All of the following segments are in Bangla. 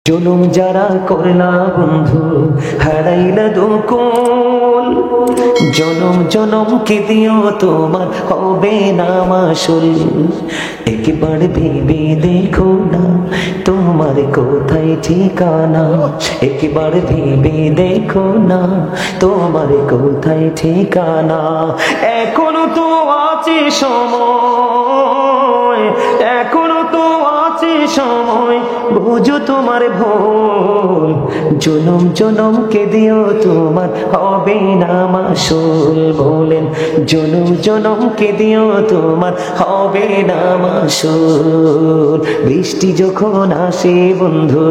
জুলুম যারা করলা বন্ধু হারাইলা দুকুল, জনম জনম কি দিও তোমার হবে না মাসুল। একবার ভেবে দেখো না তোমার কোথায় ঠিকানা, একবার ভেবে দেখো না তোমার কোথায় ঠিকানা। এখনো তো আছে সময়, এখনো তো আছে সময়, বুঝো তোমার ভুল। জনম জনম কে দিও তোমার হবে না মাসুল। বলেন জনম জনম কে দিও তোমার হবে না মাসুল। বৃষ্টি যখন আসে বন্ধু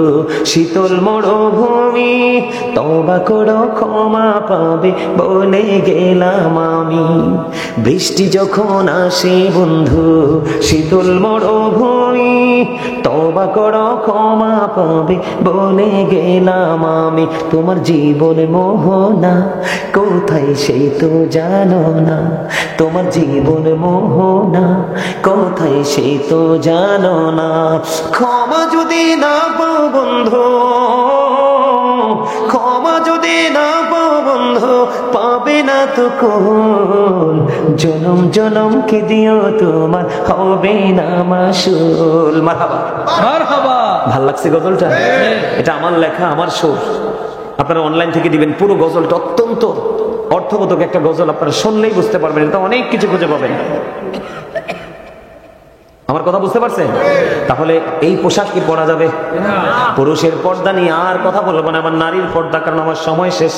শীতল মরুভূমি, তওবা করো ক্ষমা পাবে বলে গেলাম আমি। বৃষ্টি যখন আসে বন্ধু শীতল মরুভূমি, তওবা করো ক্ষমা পাবে বলে গেলাম আমি। তোমার জীবন মোহনা কোথায় সেই তো জানো না, তোমার জীবন মোহনা কোথায় সেই তো জানো না। ক্ষমা যদি না পাও বন্ধু, ক্ষমা যদি না পাও বন্ধু পাবে না তো কোন। জনম জনম কে দিও তোমার হবে না মাসুল। মারহাবা মারহাবা। ভাল লাগছে গজলটা? এটা আমার লেখা, আমার সুর। আপনারা অনলাইন থেকে দিবেন পুরো গজলটা। অত্যন্ত অর্থবোধক একটা গজল, আপনারা শুনলেই বুঝতে পারবেন। এটা অনেক কিছু খুঁজে পাবেন। আমার কথা বুঝতে পারছেন? তাহলে এই পোশাক কি পরা যাবে? পুরুষের পর্দা নিয়ে আর কথা বলবো না, আমার নারীর পর্দা, কারণ আমার সময় শেষ।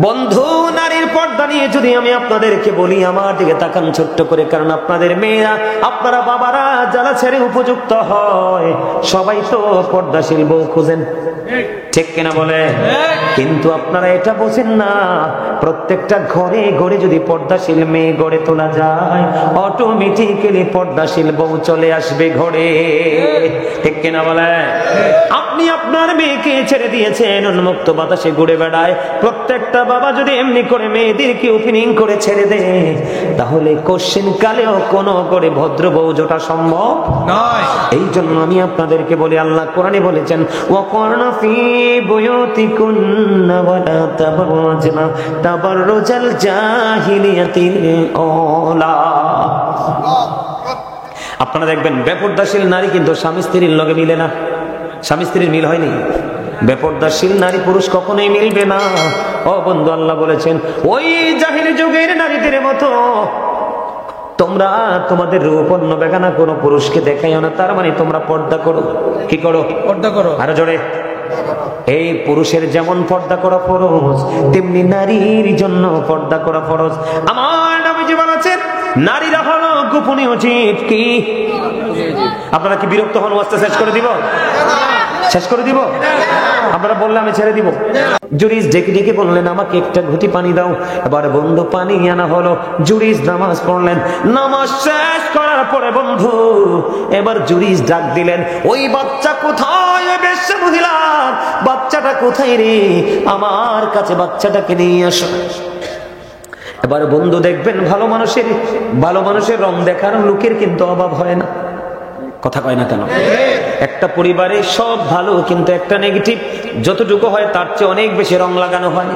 বন্ধু নারীর পর্দা নিয়ে যদি আমি আপনাদেরকে বলি, আমার দিকে তাকান ছোট্ট করে, কারণ আপনাদের মেয়েরা, আপনারা বাবারা যারা ছেড়ে উপযুক্ত হয় সবাই তো পর্দাশীল বউ খুঁজেন, ঠিক কিনা বলে? কিন্তু আপনারা এটা বোঝেন না, প্রত্যেকটা ঘরে ঘরে যদি পর্দাশীল মেয়ে গড়ে তোলা যায়, অটোমেটিক্যালি পর্দাশীল বউ চলে আসবে ঘরে, ঠিক কিনা বলে? আপনি আপনার মেয়েকে ছেড়ে দিয়েছেন, উন্মুক্ত বাতাসে ঘুরে বেড়ায়। প্রত্যেকটা বাবা যদি এমনি করে মেয়েদেরকে ওপেনিং করে ছেড়ে দেয়, তাহলে কোশ্চেন কালেও কোনো করে ভদ্র বউ জোটা সম্ভব নয়। এই জন্য আমি আপনাদেরকে বলি, আল্লাহ কোরআনে বলেছেন ওয়াকরনা ফি বুয়ুতিকুন্না ওয়ালা তাবাররাজনা তাবাররুজাল জাহিলিয়াতিল আওলা। আপনারা দেখবেন বেপরদাশীল নারী কিন্তু স্বামী স্ত্রীর লগে মিলে না, স্বামী স্ত্রীর মিল হয়নি। বেপরদাশীল নারী পুরুষ কখনোই মিলবে না। ও বন্ধু, আল্লাহ বলেছেন ওই জাহিলি যুগের নারীদের মতো তোমরা তোমাদের রূপ অন্য বেগানা কোনো পুরুষকে দেখাইও না। তার মানে তোমরা পর্দা করো। কি করো? পর্দা করো। আরো জোরে। এই পুরুষের যেমন পর্দা করা ফরজ, তেমনি নারীর জন্য পর্দা করা ফরজ। আমার নবীজি বলেছেন নারীরা হলো গোপনীয় জীব। কি আপনারা কি বিরক্ত হন? ওয়াজটা শেষ করে দিব? শেষ করে দিব? আপনারা বললে আমি ছেড়ে দিব। জুরিস ডেকে ডেকে বললেন আমাকে একটা ঘুটি পানি দাও। এবার বন্ধু পানি আনা হলো। জুরিস নামাজ পড়লেন। নামাজ শেষ করার পরে বন্ধু এবার জুরিস ডাক দিলেন, ওই বাচ্চা কোথায়? বেশ্যা মহিলার বাচ্চাটা কোথায় রে? আমার কাছে বাচ্চাটাকে নিয়ে আসো। এবার বন্ধু দেখবেন ভালো মানুষের রং দেখার লোকের কিন্তু অভাব হয় না। কথা কয় না কেন? একটা পরিবারে সব ভালো, কিন্তু একটা নেগেটিভ যতটুকু হয় তার চেয়ে অনেক বেশি রং লাগানো হয়।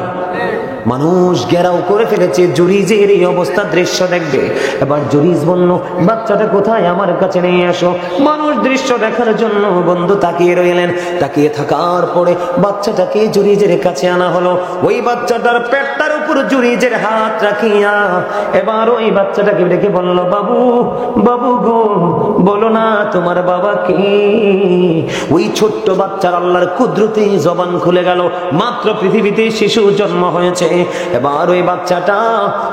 মানুষ ঘেরাও করে ফেলেছে। জুরিজের এই অবস্থা দৃশ্য দেখবে। এবার জুরিজ বলল বাচ্চাটা কোথায়? আমার কাছে নিয়ে আসো। মানুষ দৃশ্য দেখার জন্য বন্ধু তাকিয়ে রইলেন। তাকিয়ে থাকার পরে বাচ্চাটাকে জুরিজের কাছে আনা হলো। ওই বাচ্চাটার পেটটার উপর জুরিজের হাত রাখিয়া এবার ওই বাচ্চাটাকে ডেকে বলল, বাবু বাবু গো, বলো না তোমার বাবা কে? ওই ছোট্ট বাচ্চার আল্লাহর কুদরতে জবান খুলে গেল। মাত্র পৃথিবীতে শিশু জন্ম হয়েছে। এবার ওই বাচ্চাটা,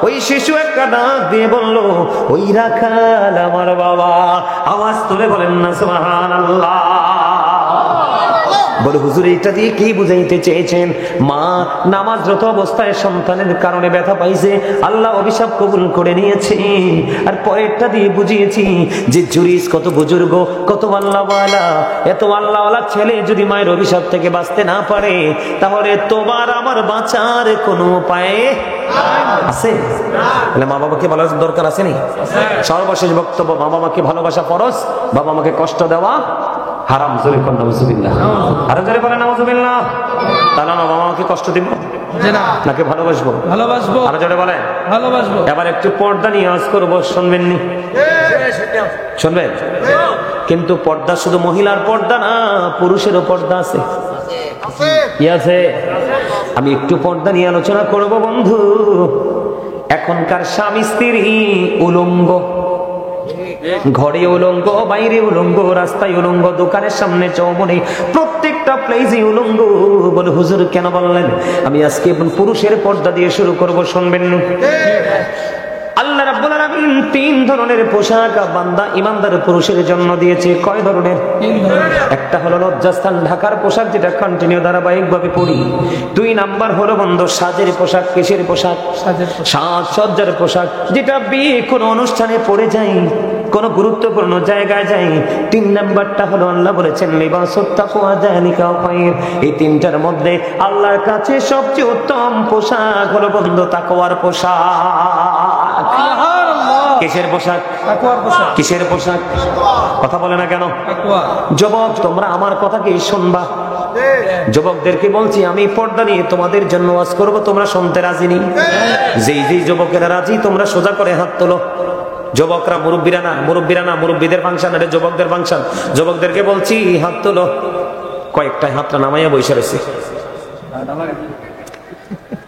ওই শিশু একটা ডাক দিয়ে বলল, ওই রাখাল আমার বাবা। আওয়াজ তুলে বলেন না সুবহানাল্লাহ। বলে হুজুর এটা দিয়ে কি বুঝাইতে চেয়েছেন? মা নামাজরত অবস্থায় সন্তানের কারণে ব্যথা পাইছে, আল্লাহ অভিশাপ কবুল করে নিয়েছে। আর পরেরটা দিয়ে বুঝিয়েছি যে জুরিস কত বুজুর্গ, কত আল্লাহওয়ালা। এত আল্লাহওয়ালা ছেলে যদি মায়ের অভিশাপ থেকে বাঁচতে না পারে, তাহলে তোমার আমার বাঁচার কোনো উপায় আছে? তাহলে মা বাবাকে ভালোবাসার দরকার আছে নি? সর্বশেষ বক্তব্য, মা বাবাকে ভালোবাসা ফরজ, বাবা মাকে কষ্ট দেওয়া হারাম। জোরে কোন নাউজুবিল্লাহ, আরো জোরে বলেন নাউজুবিল্লাহ। তাহলে আমার বাবা মাকে কষ্ট দিব নাকি ভালোবাসবো? ভালোবাসবো। আরো জোরে বলেন ভালোবাসবো। এবার একটু পর্দা নিয়ে আওয়াজ করবো, শুনবেন নি? শুনবেন? কিন্তু পর্দা শুধু মহিলার পর্দা না, পুরুষেরও পর্দা আছে। কি আছে? আমি একটু পর্দা নিয়ে আলোচনা করব বন্ধু। এখনকার স্বামী স্ত্রী উলঙ্গ, ঘরে উলঙ্গ, বাইরে উলঙ্গ, রাস্তায় উলঙ্গ, দোকানের সামনে চৌমনে, প্রত্যেকটা প্লেসে উলঙ্গ। বলে হুজুর কেন বললেন? আমি আজকে পুরুষের পর্দা দিয়ে শুরু করব, শুনবেন? আল্লাহ রাব্বুল আলামিন 3 ধরনের পোশাক বান্দা ইমানদার পুরুষের জন্য দিয়েছে। কয় ধরনের? 3 ধরনের। একটা হলো লজ্জাস্থান ঢাকার পোশাক, যেটা কন্টিনিউ ধারাবাহিক ভাবে পরি। 2 নাম্বার হলো বন্ধ সাজের পোশাক। কিসের পোশাক? সাজসজ্জার পোশাক, যেটা বিয়ে কোনো অনুষ্ঠানে পরে যাই, কোনো গুরুত্বপূর্ণ জায়গায় যাই। 3 নাম্বারটা হলো আল্লাহ বলেছেন লিবাসুত তাকওয়া যালিকা খায়র। এই 3টার মধ্যে আল্লাহর কাছে সবচেয়ে উত্তম পোশাক হলো বন্ধু তাকওয়ার পোশাক। কিসের পোশাক? তাকওয়ার পোশাক। কিসের পোশাক? কথা বলে না কেন? তাকওয়া। যুবক তোমরা আমার কথা কি শুনবা? যুবকদেরকে বলছি, আমি পর্দা নিয়ে তোমাদের জন্য ওয়াজ করব, তোমরা শুনতে রাজি নি? যেই যেই যুবকেরা রাজি তোমরা সোজা করে হাত তোলো। যুবকরা, মুরব্বীরা না, মুরব্বীরা না, মুরব্বীদের ফাংশন, এটা যুবকদের ফাংশন। যুবকদেরকে বলছি হাত তোলো। কয়েকটা হাতটা নামাইয়া বসে রয়েছে।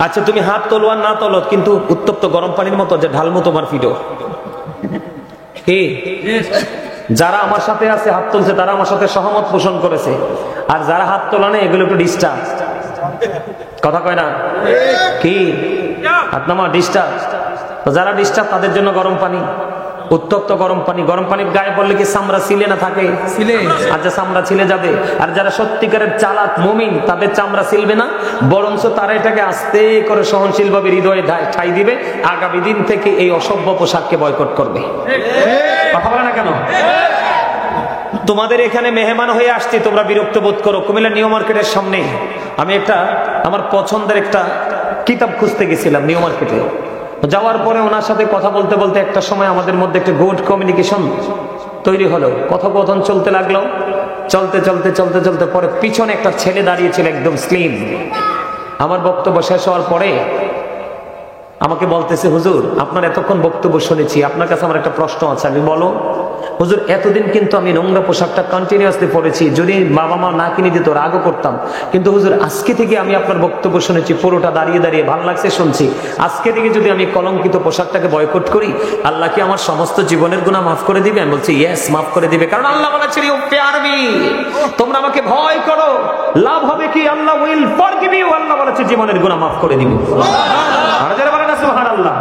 আচ্ছা তুমি হাত তোলো আর না তোলো, কিন্তু উত্তপ্ত গরম পানির মতো যে ঢালমো তোমার ফিডো। কি যারা আমার সাথে আছে হাত তুলছে তারা আমার সাথে সহমত পোষণ করেছে, আর যারা হাত তোলা নেই এগুলো একটু ডিস্টার্ব। কথা কয় না? কি হাত নামা ডিস্টার্ব। যারা ডিস্টার্ব তাদের জন্য গরম পানি, উত্তপ্ত গরম পানি। গরম পানির গায়ে পড়লে কি চামড়া ছিলে না থাকে? আচ্ছা চামড়া ছিলে যাবে। আর যারা সত্যিকারের চালাক মুমিন তাদের চামড়া ছিলবে না, বরঞ্চ তারা এটাকে আস্তে করে সহনশীল ভাবে হৃদয়ে ঠাই দিবে। আগামী দিন থেকে এই অসভ্য পোশাককে বয়কট করবে। কথা বলে না কেন? তোমাদের এখানে মেহমান হয়ে আসছি, তোমরা বিরক্ত বোধ করো। কুমিল্লা নিউ মার্কেটের সামনে আমি একটা আমার পছন্দের একটা কিতাব খুঁজতে গেছিলাম নিউ মার্কেটে। যাওয়ার পরে ওনার সাথে কথা বলতে বলতে একটা সময় আমাদের মধ্যে একটা গুড কমিউনিকেশন তৈরি হলো। কথোপকথন চলতে লাগলো। চলতে চলতে চলতে চলতে পরে পিছনে একটা ছেলে দাঁড়িয়েছিল, একদম স্লিম। আমার বক্তব্য শেষ হওয়ার পরে আমাকে বলতেছে, হুজুর আপনার এতক্ষণ বক্তব্য শুনেছি, আপনার কাছে আমার একটা প্রশ্ন আছে। আমি বলো। হুজুর এতদিন কিন্তু আমি নোংরা পোশাকটা কন্টিনিউয়াসলি পরেছি, যদি বাবা মা না কিনে দিত রাগও করতাম, কিন্তু হুজুর আজকে থেকে আমি আপনার বক্তব্য শুনেছি, পুরোটা দাঁড়িয়ে দাঁড়িয়ে ভালো লাগছে শুনছি। আজকে থেকে যদি আমি কলঙ্কিত পোশাকটাকে বয়কট করি, আল্লাহ কি আমার সমস্ত জীবনের গুনাহ মাফ করে দিবে? আমি বলছি ইয়েস, মাফ করে দিবে। কারণ আল্লাহ বলেছেন ইউ ফিয়ার মি, তোমরা আমাকে ভয় করো, লাভ হবে কি? আল্লাহ উইল ফরগিভ ইউ। আল্লাহ বলেছে জীবনের গুনাহ মাফ করে দিবে। আর যারা বলে না সুবহানাল্লাহ,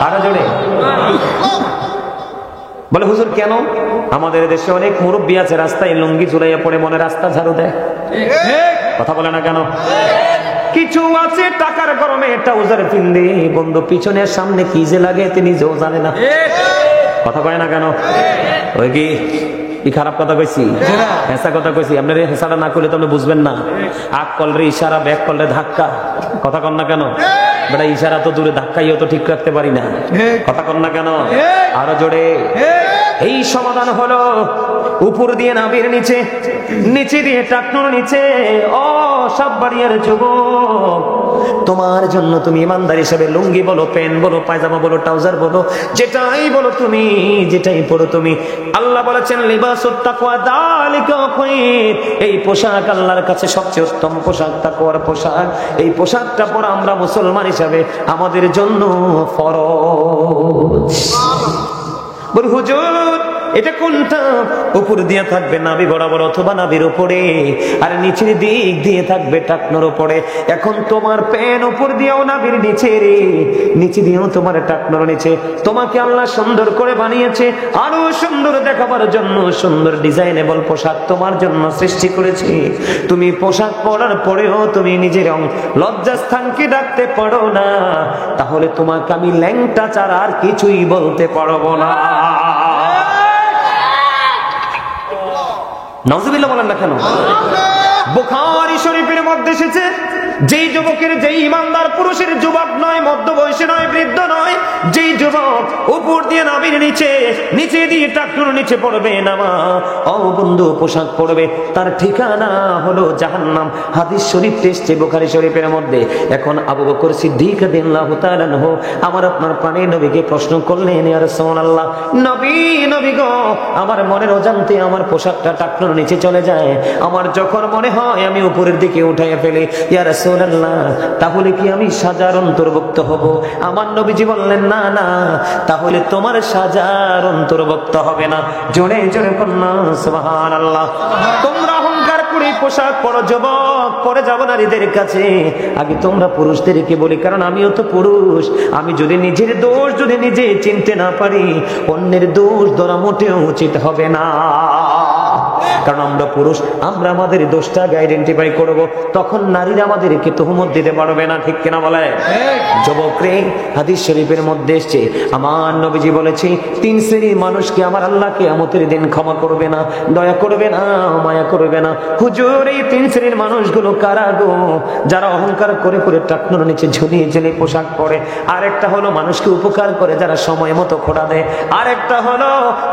আরো জোরে বলে হুজুর কেন? আমাদের দেশে অনেক মুরব্বী আছে রাস্তায় লুঙ্গি ঝুলাইয়া পড়ে মনে রাস্তা ঝাড়ু দেয়। কথা বলে না কেন? কিছু আছে টাকার গরমে ট্রাউজার পিন্দে বন্ধু, পিছনের সামনে কি যে লাগে তিনি নিজেও জানে না। কথা কয় না কেন? ওই কি খারাপ কথা কইছি? হেসা কথা কইছি? আপনার হেসাটা না করলে তো আপনি বুঝবেন না। আগ কলরে ইশারা, ব্যাক কলরে ধাক্কা। কথা কন না কেন? বেটা ইশারা তো দূরে, ধাক্কাইও তো ঠিক রাখতে পারি না। কথা কন না কেন? আরো জোরে। এই সমাধান হলো উপর দিয়ে নাভির নিচে, নিচে দিয়ে টাকনুর নিচে। ও সব বাড়িয়ার যুবক, তোমার জন্য তুমি ইমানদার হিসেবে লুঙ্গি বলো, প্যান্ট বলো, পায়জামা বলো, ট্রাউজার বলো, যেটাই বলো তুমি, যেটাই পড়ো তুমি, আল্লাহ বলেছেন লিবাসুত তাকওয়া যালিকা খায়র। এই পোশাক আল্লাহর কাছে সবচেয়ে উত্তম পোশাক, তাকওয়ার পোশাক। এই পোশাকটা পরা আমরা মুসলমান হিসাবে আমাদের জন্য ফরজ। বল হুজুর এটা কোনটা? উপর দিয়ে থাকবে নাভি বরাবর অথবা নাভির উপরে, আর নিচের দিক দিয়ে থাকবে টাকনোর উপরে। এখন তোমার প্যান উপর দিয়েও নাভির নিচে রে, নিচে দিয়েও তোমার টাকনোর নিচে। তোমাকে আল্লাহ সুন্দর করে বানিয়েছে, আরো সুন্দর দেখাবার জন্য সুন্দর ডিজাইনেবল পোশাক তোমার জন্য সৃষ্টি করেছে। তুমি পোশাক পরার পরেও তুমি নিজের লজ্জাস্থানকে ডাকতে পারো না, তাহলে তোমাকে আমি ল্যাংটা ছাড়া আর কিছুই বলতে পারবো না। নাউজুবিল্লাহ বলেন না কেন? বুখারী শরীফের মধ্যে এসেছে, যেই যুবকের, যেই ইমানদার পুরুষের, যুবক নয়, মধ্যবয়সী নয়, বৃদ্ধ নয়, যেই যুবক উপর দিয়ে নাভির নিচে দিয়ে টাকনুর নিচে পড়বে নামা, ও বন্ধু পোশাক পড়বে, তার ঠিকানা হলো জাহান্নাম। হাদিস শরীফ এসেছে বুখারী শরীফের মধ্যে। এখন আবু বকর সিদ্দিক রাদিয়াল্লাহু তাআলা আনহু আমার আপনার প্রাণের নবীকে প্রশ্ন করলেন, ইয়া রাসূলুল্লাহ, নবী গো, আমার মনের অজান্তে আমার পোশাকটা টাকনুর নিচে চলে যায়, আমার যখন মনে হয় আমি উপরের দিকে উঠাইয়া ফেলি, ইয়া রাসূলুল্লাহ, তাহলে কি আমি সাজার অন্তর্ভুক্ত হব? আমার নবীজি বললেন, না না, তাহলে তোমার সাজার অন্তর্ভুক্ত হবে না। জোরে জোরে কন্যা সুবহানাল্লাহ। তোমরা অহংকার করে পোশাক পরো যুবক, পরে যাবো নারীদের কাছে। আগে তোমরা পুরুষদেরকে বলি, কারণ আমিও তো পুরুষ। আমি যদি নিজের দোষ যদি নিজে চিনতে না পারি, অন্যের দোষ ধরা মোটেও উচিত হবে না। কারণ আমরা পুরুষ, আমরা আমাদের দোষটা আইডেন্টিফাই করব, তখন নারীরা আমাদেরকে তুহমত দিতে পারবে না। ঠিক কিনা বলে? যুবক রে, হাদিস শরীফের মধ্যে এসেছে, আমার নবীজি বলেছে, 3 শ্রেণীর মানুষকে আমার আল্লাহ কিয়ামতের দিন ক্ষমা করবে না, দয়া করবে না, মায়া করবে না। হুজুর, এই 3 শ্রেণীর মানুষগুলো কারা গো? যারা অহংকার করে করে টাকনুর নিচে ঝুলিয়ে ঝুলিয়ে পোশাক পরে। আরেকটা হলো মানুষকে উপকার করে, যারা সময় মতো খোঁড়া দেয়। আরেকটা হলো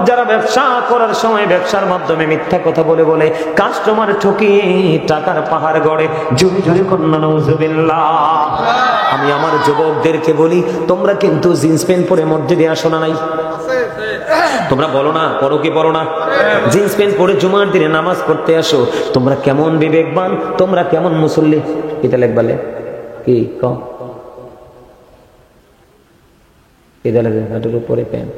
যারা ব্যবসা করার সময় ব্যবসার মাধ্যমে মিথ্যা কথা বলে বলে কাস্টমার ঠকিয়ে টাকার পাহাড় গড়ে। জোরে জোরে কন্যা নাউজুবিল্লাহ। আমি আমার যুবকদেরকে বলি, তোমরা কিন্তু জিন্স প্যান্ট পরে মসজিদে আসো না? নাই? তোমরা বলো না, পরো কি পরো না? জিন্স প্যান্ট পরে জুমার দিনে নামাজ পড়তে আসো। তোমরা কেমন বিবেকবান, তোমরা কেমন মুসল্লি। এটা লেখবালে কি এটা লেখে হাঁটুর উপরে প্যান্ট।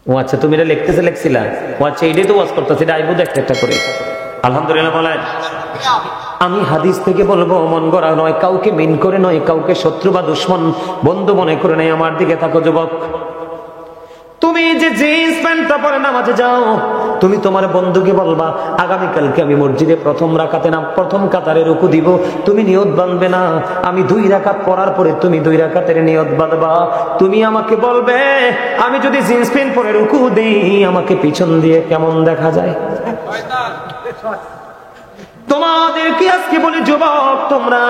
ও আচ্ছা, তুমি এটা লেখছিলা? ও আচ্ছা, এটাই তো ওয়াজ করতেছি, এটা আইবো একটা করে। আলহামদুলিল্লাহ বলেন। আমি হাদিস থেকে বলবো, মন গড়া নয়, কাউকে মিন করে নয়, কাউকে শত্রু বা দুশ্মন বন্ধু মনে করে নয়। আমার দিকে থাকো যুবক, তুমি যে জিন্স প্যান্টটা পরে নামাজে যাও, তুমি তোমার বন্ধুকে বলবা, আগামীকালকে আমি মসজিদে প্রথম কাতারে রুকু দিব। তুমি নিয়ত বাঁধবে না, আমি 2 রাকাত পড়ার পরে তুমি 2 রাকাতের নিয়ত বাঁধবা। তুমি আমাকে বলবে, আমি যদি জিন্স প্যান্ট পরে রুকু দিই, আমাকে পিছন দিয়ে কেমন দেখা যায়। তোমাদেরকে আজকে বলি যুবক, তোমরা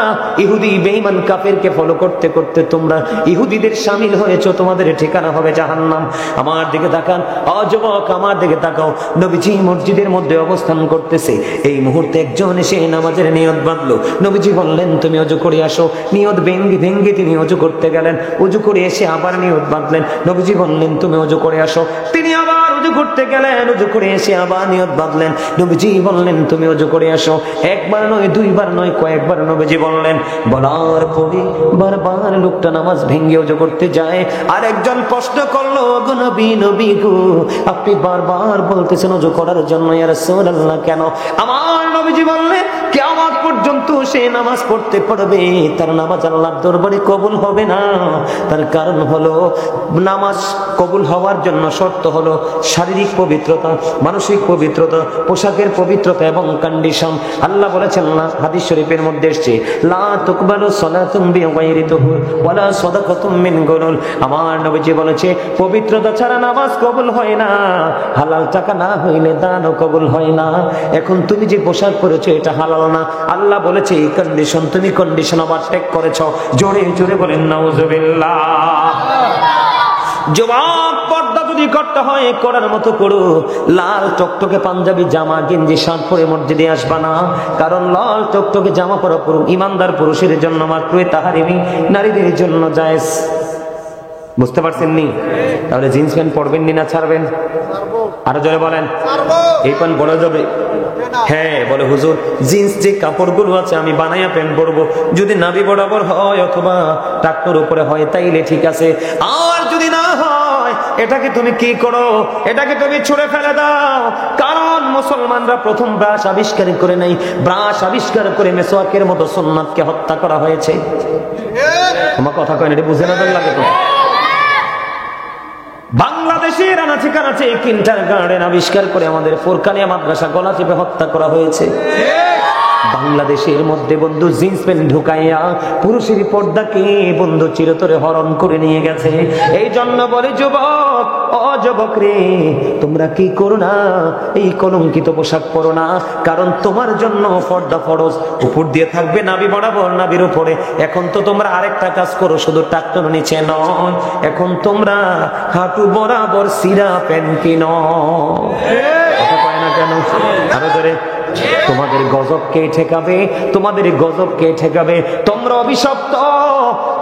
ইহুদি বেঈমান কাফেরকে ফলো করতে করতে তোমরা ইহুদিদের শামিল হয়েছো, তোমাদের ঠিকানা হবে জাহান্নাম। আমার দিকে তাকান, ও যুবক, আমার দিকে তাকাও। নবীজি মসজিদের মধ্যে অবস্থান করতেছে, এই মুহূর্তে একজন এসে নামাজের নিয়ত বাঁধলো। নবীজি বললেন, তুমি ওযু করে আসো। নিয়ত ভেঙ্গে তিনি ওযু করতে গেলেন। ওযু করে এসে আবার নিয়ত বাঁধলেন। নবীজি বললেন, তুমি ওযু করে আসো। তিনি আবার ওযু করতে গেলেন, ওযু করে এসে আবার নিয়ত বাঁধলেন। নবীজি বললেন, তুমি ওযু করে আসো। একবার নয়, 2 বার নয়, কয়েকবার নবীজি বললেন। বলার পরে বারবার লোকটা নামাজ ভেঙে ওযু করতে যায়। আর একজন প্রশ্ন করলো, গো নবী গো, আপনি বারবার বলতেছেন ওযু করার জন্য, ইয়া রাসূলুল্লাহ, কেন? আমার নবীজি বললেন, কিয়ামত পর্যন্ত সে নামাজ পড়তে পারবে, তার নামাজ আল্লাহর দরবারে কবুল হবে না। তার কারণ হলো, নামাজ কবুল হওয়ার জন্য শর্ত হলো শারীরিক পবিত্রতা, মানসিক পবিত্রতা, পোশাকের পবিত্রতা এবং কন্ডিশন। আল্লাহ বলেছেন না, হাদিস শরীফের মধ্যে এসেছে, লা তুকবালু সালাতুম বিগাইরি তুহুর ওয়ালা সাদাকাতুম মিন গুলুল। আমার নবীজি বলেছে, পবিত্রতা ছাড়া নামাজ কবুল হয় না, হালাল টাকা না হইলে দানও কবুল হয় না। এখন তুমি যে পোশাক পরেছো এটা হালাল না। আল্লাহ বলেছে এই কন্ডিশন, তুমি কন্ডিশন ওভারটেক করেছো। জোরে জোরে বলেন নাউজুবিল্লাহ। যুবক, পর্দা যদি করতে হয় করার মতো করো। লাল টকটকে পাঞ্জাবি জামা গেঞ্জি শার্ট পরে মসজিদে আসবা না, কারণ লাল টকটকে জামা পরা ইমানদার পুরুষের জন্য মাকরুহ তাহরিমি, নারীদের জন্য জায়েজ। বুঝতে পারছেন নি? তাহলে জিন্স প্যান্ট পরবেন নি না ছাড়বেন? আরো জোরে বলেন। এই প্যান্ট বড় যাবে? হ্যাঁ, বলে হুজুর, জিন্স যে কাপড়গুলো আছে আমি বানাইয়া প্যান্ট পরবো, যদি নাভি বরাবর হয় অথবা টাকনুর উপরে হয় তাইলে ঠিক আছে, আর যদি না হয় এটাকে তুমি কি করো? এটাকে তুমি ছুঁড়ে ফেলে দাও। কারণ মুসলমানরা প্রথম ব্রাশ আবিষ্কার করে নাই, ব্রাশ আবিষ্কার করে মেসওয়াকের মতো সুন্নাতকে হত্যা করা হয়েছে। তোমার কথা কয় না, এটা বুঝে না লাগে তো। বাংলাদেশের আনাচে কানাচে কিন্ডারগার্টেন আবিষ্কার করে আমাদের ফোরকানিয়া মাদ্রাসা গলা চেপে হত্যা করা হয়েছে। বাংলাদেশের মধ্যে বন্ধু জিন্স প্যান্ট ঢুকাইয়া পুরুষের পর্দাকে বন্ধু চিরতরে হরণ করে নিয়ে গেছে। এই জন্য বলে যুবক, ও যুবক রে, তোমরা কি করো না, এই কলঙ্কিত পোশাক পরো না, কারণ তোমার জন্য পর্দা ফরজ। উপর দিয়ে থাকবে নাভি বরাবর, নাভির উপরে। এখন তো তোমরা আরেকটা কাজ করো, শুধু টাকটানো নিচে নয়, এখন তোমরা হাঁটু বরাবর সিরা প্যান্ট কিনো। কথা কয় না কেন? আরো ধরে। তোমাদের গজব কে ঠেকাবে? তোমাদের গজব কে ঠেকাবে? তোমরা অভিশপ্ত,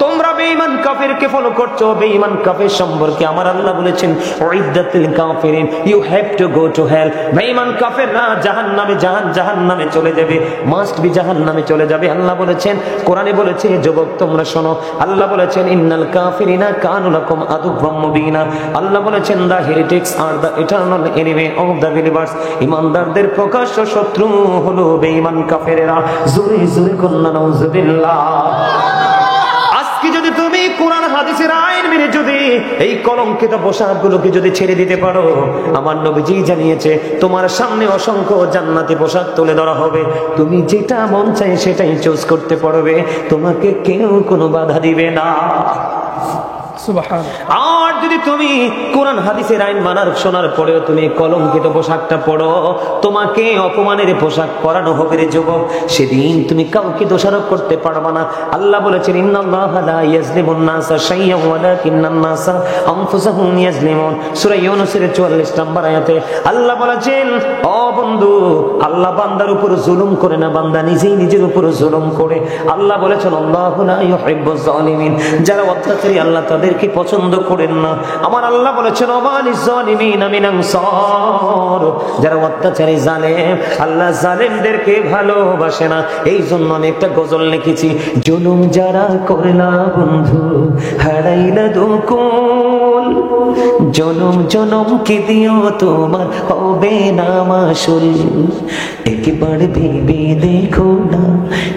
তোমরা বেঈমান কাফেরকে ফলো করছো। বেঈমান কাফের সম্পর্কে আমার আল্লাহ বলেছেন, উইদ্দাতুল কাফিরিন, you have to go to hell. বেঈমান কাফেররা জাহান্নামে, জাহান্নামে চলে যাবে, মাস্ট বি জাহান্নামে চলে যাবে। আল্লাহ বলেছেন, কোরআনে বলেছে, যুবক তোমরা শোনো, আল্লাহ বলেছেন, ইন্নাল কাফিরিনা কানু লাকুম আদুওয়াম মুবিনা। আল্লাহ বলেছেন, the heretics are the eternal enemy of the believers. ঈমানদারদের প্রকাশ্য শত্রু হলো বেঈমান কাফেরেরা। জোরে জোরে কন্না নাউজুবিল্লাহ। আজকে যদি তুমি কোরআন হাদিসের আইন মেনে যদি এই কলঙ্কিত পোশাকগুলোকে যদি ছেড়ে দিতে পারো, আমার নবীজি জানিয়েছে তোমার সামনে অসংখ্য জান্নাতি পোশাক তুলে ধরা হবে, তুমি যেটা মন চাই সেটাই চুজ করতে পারবে, তোমাকে কেউ কোনো বাধা দিবে না। আর যদি তুমি কোরআন হাদিসের আইন মানার শোনার পরেও তুমি কলঙ্কিত পোশাকটা পরো, তোমাকে অপমানের পোশাক পরানো হবে রে যুবক। সেদিন তুমি কাউকে দোষারোপ করতে পারবে না। আল্লাহ বলেছেন, ইন্নাল্লাহা লা ইয়াজলিমুন নাসা শাইয়্যান ওয়ালাকিন্নান নাসা আনফুসাহুম ইয়াজলিমুন। সূরা ইউনূসের 44 নম্বর আয়াতে আল্লাহ বলেছেন, ও বন্ধু, আল্লাহ বান্দার উপর জুলুম করে না, বান্দা নিজেই নিজের উপর জুলুম করে। আল্লাহ বলেছেন, আল্লাহু লা ইউহিব্বুজ জালিমিন, যারা অত্যাচারী আল্লাহ তাদেরকে পছন্দ করেন না। আমার আল্লাহ বলেছেন, ওয়ালিজ জালিমিনা মিন আনসার, যারা অত্যাচারী জালেম আল্লাহ জালেমদেরকে ভালোবাসে না। এই জন্য আমি একটা গজল লিখেছি, জুলুম যারা করলা বন্ধু হারাইলা দুকুল, জনম জনম কে দিও তোমার হবে না মাসুল, একবার ভেবে দেখো না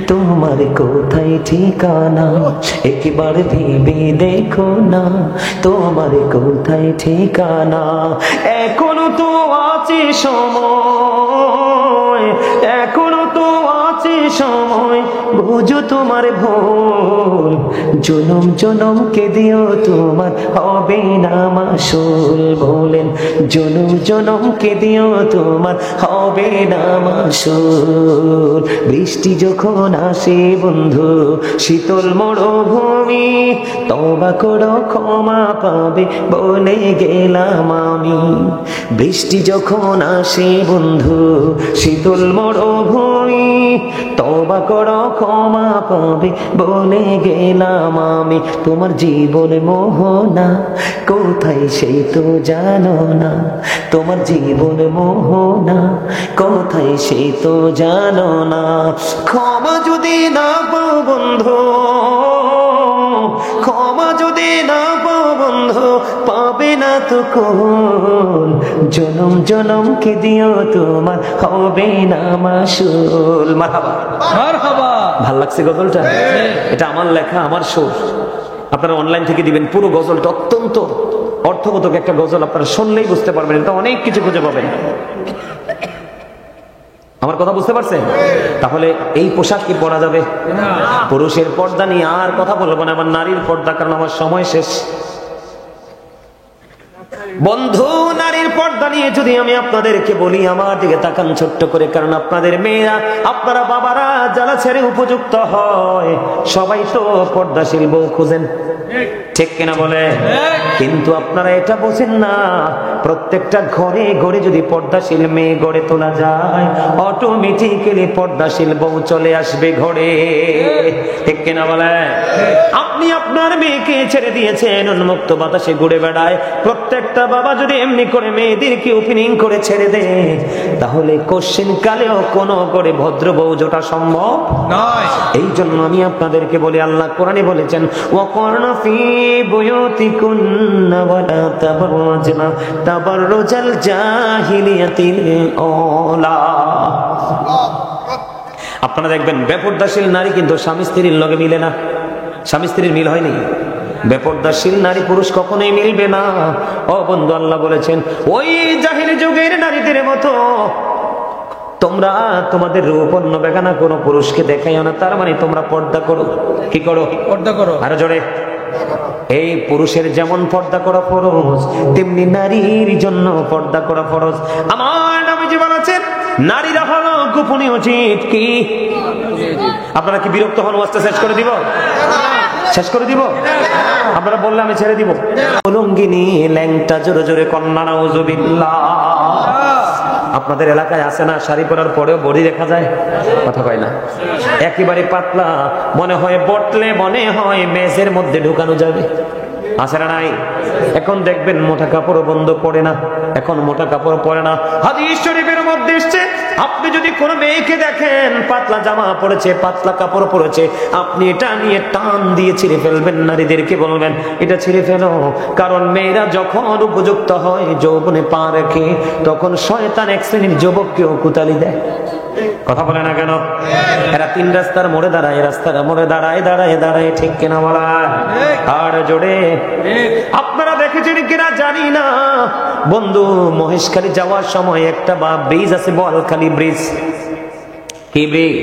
তোমার কোথায় ঠিকানা, একবার ভেবে দেখো না তোমার কোথায় ঠিকানা। এখনো তো আছে সময়, এখনো তো আছে সময়, বুঝো তোমার ভুল, জনম জনম কে দিও তোমার হবে না মাসুল। বলেন, জনম জনম কে দিও তোমার হবে না মাসুল। বৃষ্টি যখন আসে বন্ধু শীতল মরুভূমি, তওবা করো ক্ষমা পাবে বলে গেলাম আমি। বৃষ্টি যখন আসে বন্ধু শীতল মরুভূমি, তওবা করো ক্ষমা পাবে বলে গেলাম আমি। তোমার জীবন মোহনা কোথায় সেই তো জানো না, তোমার জীবন মোহনা কোথায় সেই তো জানো না। ক্ষমা যদি না পাও বন্ধু, ক্ষমা যদি না পাও বন্ধু, পাবে না তো কোন, জনম জনম কে দিও তোমার হবে না মাসুল। মারহাবা মারহাবা। ভাল লাগছে গজলটা? এটা আমার লেখা, আমার সুর। আপনারা অনলাইন থেকে দিবেন। পুরো গজলটা অত্যন্ত অর্থবোধক একটা গজল, আপনারা শুনলেই বুঝতে পারবেন, এটা অনেক কিছু খুঁজে পাবেন। আমার কথা বুঝতে পারছেন? তাহলে এই পোশাক কি পরা যাবে? পুরুষের পর্দা নিয়ে আর কথা বলবো না, আমার নারীর পর্দা, কারণ আমার সময় শেষ। বন্ধু, নারীর পর্দা নিয়ে যদি আমি আপনাদেরকে বলি, আমার দিকে তাকান ছোট্ট করে, কারণ আপনাদের মেয়েরা, আপনারা বাবারা যারা ছেড়ে উপযুক্ত হয়, সবাই তো পর্দাশীল বউ খুঁজেন, ঠিক কিনা বলে? কিন্তু আপনারা এটা বোঝেন না, প্রত্যেকটা ঘরে ঘরে যদি পর্দাশীল মেয়ে গড়ে তোলা যায়, অটোমেটিক্যালি পর্দাশীল বউ চলে আসবে ঘরে, ঠিক কিনা বলে? আপনি আপনার মেয়েকে ছেড়ে দিয়েছেন, উন্মুক্ত বাতাসে ঘুরে বেড়ায়। প্রত্যেকটা বাবা যদি এমনি করে মেয়েদেরকে ওপেনিং করে ছেড়ে দেয়, তাহলে কোশ্চেন কালেও কোনো করে ভদ্র বউ জোটা সম্ভব নয়। এই জন্য আমি আপনাদেরকে বলি, আল্লাহ কোরআনে বলেছেন, ওয়াকরনা ফি বুয়ুতিকুন্না ওয়ালা তাবাররাজনা তাবাররুজাল জাহিলিয়াতিল আওলা। আপনারা দেখবেন বেপরদাশীল নারী কিন্তু স্বামী স্ত্রীর লগে মিলে না, স্বামী স্ত্রীর মিল হয়নি। বেপরদাশীল নারী পুরুষ কখনোই মিলবে না। ও বন্ধু, আল্লাহ বলেছেন, ওই জাহিলি যুগের নারীদের মতো তোমরা তোমাদের রূপ অন্য বেগানা কোনো পুরুষকে দেখাইও না, তার মানে তোমরা পর্দা করো। কি করো? পর্দা করো। আরো জোরে। এই পুরুষের যেমন পর্দা করা ফরজ, তেমনি নারীর জন্য পর্দা করা ফরজ। আমার নবীজি বলেছেন নারীরা হলো গোপনীয় জীব। কি আপনারা কি বিরক্ত হন? ওয়াজটা শেষ করে দিব? শেষ করে দিব? আপনারা বললে আমি ছেড়ে দিব। লুঙ্গিনী ল্যাংটা জোরে জোরে কন্যা নাউজুবিল্লাহ। আপনাদের এলাকায় আছে না শাড়ি পরার পরেও বডি দেখা যায়? কথা কয় না। একেবারে পাতলা, মনে হয় বটলে মনে হয় মেজের মধ্যে ঢুকানো যাবে। আছে না নাই? এখন দেখবেন মোটা কাপড় বন্ধ পড়ে না, এখন মোটা কাপড় পরে না। হাদিস শরীফের মধ্যে এসেছে আপনি যদি কোনো মেয়েকে দেখেন পাতলা জামা পরেছে, পাতলা কাপড় পরেছে, আপনি এটা নিয়ে টান দিয়ে ছিঁড়ে ফেলবেন। নারীদেরকে বলবেন এটা ছিঁড়ে ফেলো, কারণ মেয়েরা যখন উপযুক্ত হয় যৌবনে পা রেখে, তখন শয়তান এক শ্রেণীর যুবককেও কুতালি দেয়। কথা বলে না কেন? এরা তিন রাস্তার মোড়ে দাঁড়ায়, রাস্তার মোড়ে দাঁড়ায় দাঁড়ায় দাঁড়ায়, ঠিক কিনা বলা? আর জোরে। আপনারা দেখেছেন কিনা জানি না, বন্ধু মহেশখালী যাওয়ার সময় একটা ব্রিজ আছে, বোয়ালখালী ব্রিজ। কি ব্রিজ?